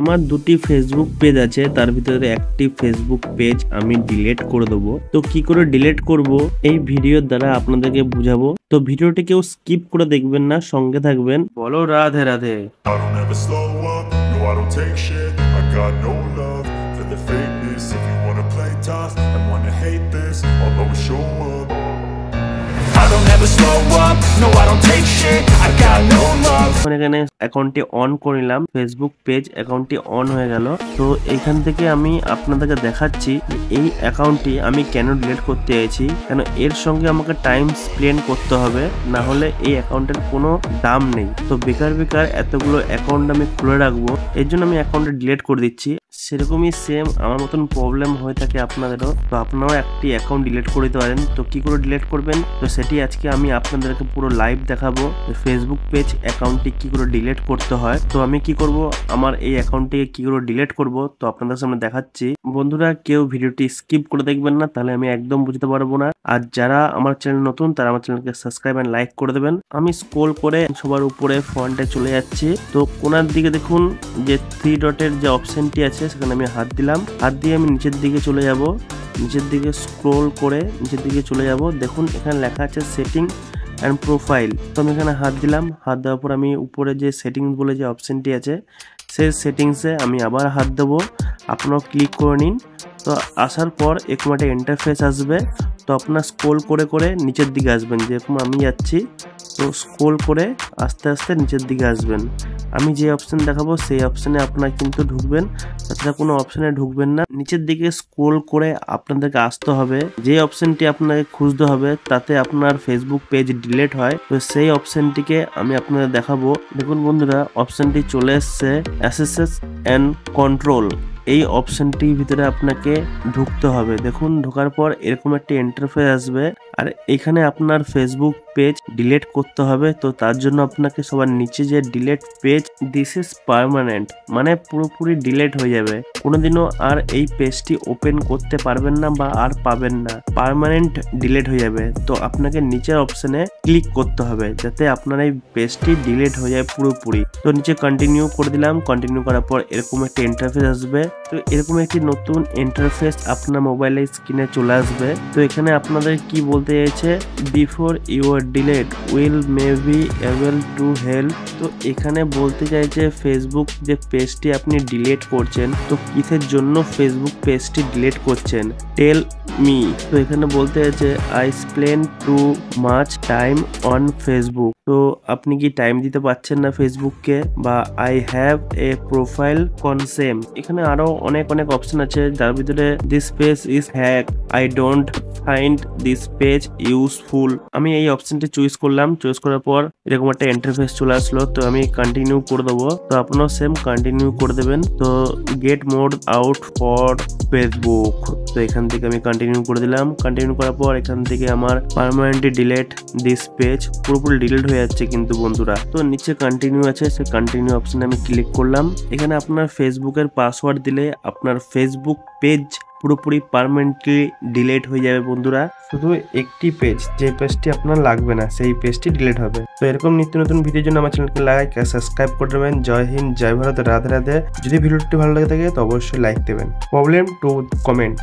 আমার দুটি Facebook page আছে, তার ভিতরে একটি ফেসবুক পেজ আমি ডিলিট করে দেবো। তো কি করে ডিলিট করব এই ভিডিওর দ্বারা আপনাদেরকে বুঝাবো। তো ভিডিওটি কেউ স্কিপ করে দেখবেন না, সঙ্গে থাকবেন। বলো রাধে রাধে। এখানে অ্যাকাউন্টটি অন করে নিলাম, ফেসবুক পেজ অ্যাকাউন্টটি অন হয়ে গেল। তো এখান থেকে আমি আপনাদেরকে দেখাচ্ছি এই অ্যাকাউন্টটি আমি কেন ডিলিট করতে চাইছি, কেন এর সঙ্গে আমাকে টাইম স্পেন্ড করতে হবে, না হলে এই অ্যাকাউন্টের কোনো দাম নেই। তো বেকার বেকার এতগুলো অ্যাকাউন্ট আমি খুলে রাখবো, এর জন্য আমি অ্যাকাউন্টটা ডিলিট করে দিচ্ছি। সেরকমই সেম আমার মতন প্রবলেম হয়ে থাকে আপনাদেরও, তো আপনারাও একটি অ্যাকাউন্ট ডিলিট করে দিতে পারেন। তো কি করে ডিলিট করবেন, তো সেটি আজকে আমি আপনাদেরকে পুরো লাইভ দেখাবো। ফেসবুক পেজ অ্যাকাউন্টটি কি করে ডিলিট করতে হয়। তো আমি কি করব, আমার এই অ্যাকাউন্টটিকে কি করে ডিলিট করব, তো আপনাদের সামনে দেখাচ্ছি। বন্ধুরা কেউ ভিডিওটি স্কিপ করে দেখবেন না, তাহলে আমি একদম বুঝতে পারবো না। আর যারা আমার চ্যানেল নতুন তারা আমার চ্যানেলকে সাবস্ক্রাইব এন্ড লাইক করে দেবেন। আমি স্ক্রল করে সবার উপরে ফন্টে চলে যাচ্ছি। তো কোনার দিকে দেখুন যে 3 ডটের যে অপশনটি আছে, সেখানে আমি হাত দিলাম, হাত দিয়ে আমি নিচের দিকে চলে যাব। নিচের দিকে স্ক্রল করে নিচের দিকে চলে যাব। দেখুন এখানে লেখা আছে সেটিং অ্যান্ড প্রোফাইল। তো আমি এখানে হাত দিলাম, হাত দেওয়ার পর আমি উপরে যে সেটিংস বলে যে অপশনটি আছে, সেই সেটিংসে আমি আবার হাত দেবো। আপনারাও ক্লিক করে নিন। তো আসার পর এরকম একটা ইন্টারফেস আসবে। তো আপনার স্ক্রল করে করে নিচের দিকে আসবেন, যেরকম আমি যাচ্ছি। তো স্ক্রল করে আস্তে আস্তে নিচের দিকে আসবেন। আমি যে অপশন দেখাবো সেই অপশনে আপনারা কিন্তু ঢুকবেন, তাছাড়া কোনো অপশনে ঢুকবেন না। নিচের দিকে স্ক্রল করে আপনাদেরকে আসতে হবে, যে অপশনটি আপনাকে খুঁজতে হবে তাতে আপনার ফেসবুক পেজ ডিলিট হয়। তো সেই অপশনটিকে আমি আপনাদের দেখাবো। দেখুন বন্ধুরা, অপশনটি চলে এসছে অ্যাসেস এন্ড কন্ট্রোল। এই অপশনটির ভিতরে আপনাকে ঢুকতে হবে। দেখুন ঢোকার পর এরকম একটা ইন্টারফেস আসবে, আর এখানে আপনার ফেসবুক পেজ ডিলিট করতে হবে। তো তার জন্য আপনাকে সবার নিচে যে delete page, this is permanent, মানে পুরোপুরি ডিলিট হয়ে যাবে, কোনোদিনও আর এই পেজটি ওপেন করতে পারবেন না বা আর পাবেন না, পার্মানেন্ট ডিলিট হয়ে যাবে। তো আপনাকে নিচের অপশনে ক্লিক করতে হবে যাতে আপনার এই পেজটি ডিলিট হয়ে যায় পুরোপুরি। তো নিচে কন্টিনিউ করে দিলাম। কন্টিনিউ করার পর এরকম একটা ইন্টারফেস আসবে। তো এরকম একটি নতুন ইন্টারফেস আপনার মোবাইলের স্ক্রিনে চলে আসবে। তো এখানে আপনাদের কি বলতে চাইছে, before your delete will may be able to help. তো এখানে বলতে চাইছে ফেসবুক যে পেজটি আপনি ডিলিট করছেন, তো কিসের জন্য ফেসবুক পেজটি ডিলিট করছেন, টেল মি। তো এখানে বলতে চাইছে I spend too much time on Facebook. তো আপনি কি টাইম দিতে পারছেন না ফেসবুককে, বা আই হ্যাভ এ প্রোফাইল কনসেম। এখানে আরো অনেক অনেক অপশন আছে, যার ভিতরে this page is hack, I don't find this page useful. আমি এই অপশনটি চুজ করলাম। চুজ করার পর এরকম একটা ইন্টারফেস চলে আসলো। তো আমি কন্টিনিউ করে দেবো। তো আপনারাও সেম কন্টিনিউ করে দেবেন। তো get mode out for Facebook. তো এখান থেকে আমি কন্টিনিউ করে দিলাম। কন্টিনিউ করার পর এখান থেকে আমার পার্মানেন্টলি ডিলিট দিস পেজ, পুরোপুরি ডিলিট হয়ে যাচ্ছে কিন্তু বন্ধুরা। তো নিচে কন্টিনিউ আছে, সেই কন্টিনিউ অপশনে আমি ক্লিক করলাম। এখানে আপনার ফেসবুকের পাসওয়ার্ড দিলে আপনার ফেসবুক পেজ পুরোপুরি পার্মানেন্টলি ডিলিট হয়ে যাবে বন্ধুরা। শুধু একটি পেজ, যে পেজটি আপনার লাগবে না সেই পেজটি ডিলিট হবে। তো এরকম নিত্য নতুন ভিডিওর জন্য আমার চ্যানেলকে লাইক আর সাবস্ক্রাইব করে দেবেন। জয় হিন্দ, জয় ভারত, রাধে রাধে। যদি ভিডিওটি ভালো লাগে থাকে তো অবশ্যই লাইক দেবেন। Problem two comment.